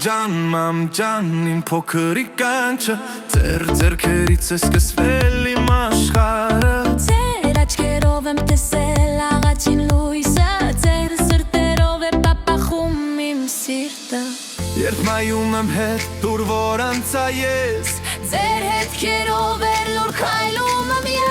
Ջան, մամ ջան, իմ փոքրիկ կանչը Ձեր ձեռքերից է սկսվել իմ աշխարհը Ձեր աչքերով եմ տեսել աղաջին լույսը Ձեր սրտերով է պապախում իմ սիրտը Երբ նայում եմ հետ, դուր որ անցա ես Ձեր հետքերով էր լուր քայլում եմ ես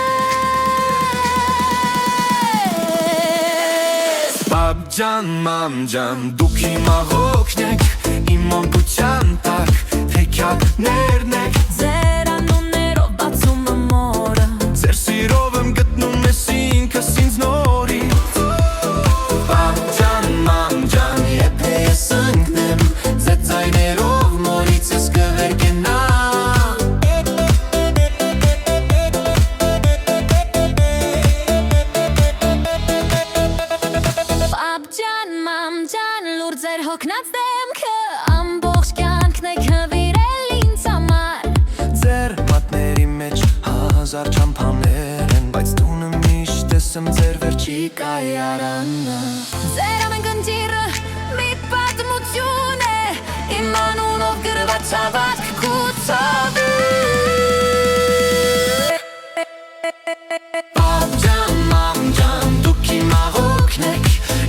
Պապ ջան, մամ ջան, դուք իմ աղոքն եք Իմ մանկության տակ թեքյակներն եք Ձեր անուններով բացում եմ օրը Ձեր սիրով եմ գտնում ես ինքս ինձ նորից Պապ ջան, մամ ջան, եթե ես ընկնեմ Ձեր ձայներով նորից ես կվերկենամ Պապ ջան, մամ ջան, լուր ձեր հոգնած դեմքը Ամբողջ կյանքն եք հվիրել ինձ համար Ձեր մատների մեջ հազար չամփաներ են Բայց տունը միշտ տեսեմ ձեր վերջի կայարանը Ձեր ամեն կնճիրը մի պատմություն է Իմ անունով գրված հավատք կուցավ Պապ ջան, մամ ջան, դուք իմ աղոքն եք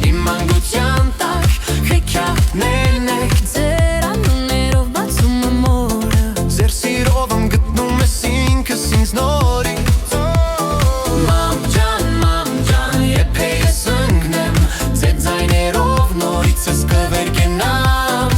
Իմ մանկության տակ թեքյակներն եք Ձեր անուններով բացում եմ օրը Ձեր սիրով եմ գտնում ես ինքս ինձ նորից Մամ ջան, եթե ես ընկնեմ Ձեր ձայներով նորից ես կվերկենամ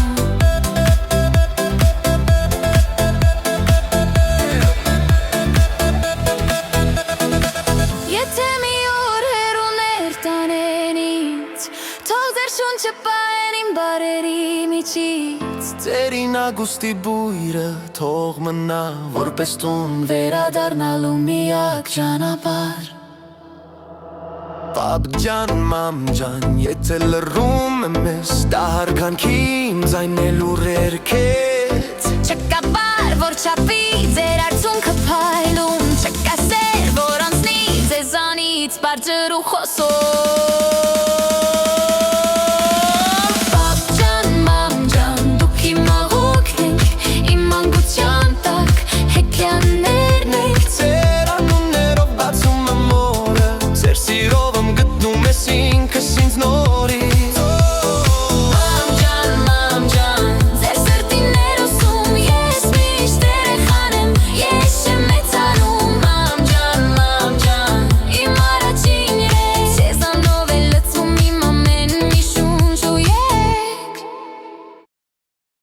Եթե մի օր հեռուներ տանեն ինձ Թող ձեր շունչը պահեն իմ բարերի միջից Ձերին ագուստի բույրը թող մնա Որպես տուն Վերադառնալու միակ ճանապարհ Պապ ջան, մամ ջան, եթե լռում եմ ես Դա հարգանքի իմ ձայնելու ռերքեց Չկա բար, որ չափի ձեր արցունքը փայլում Չկա սեր, որ անցնի ձեզանից բարձր ու խոսող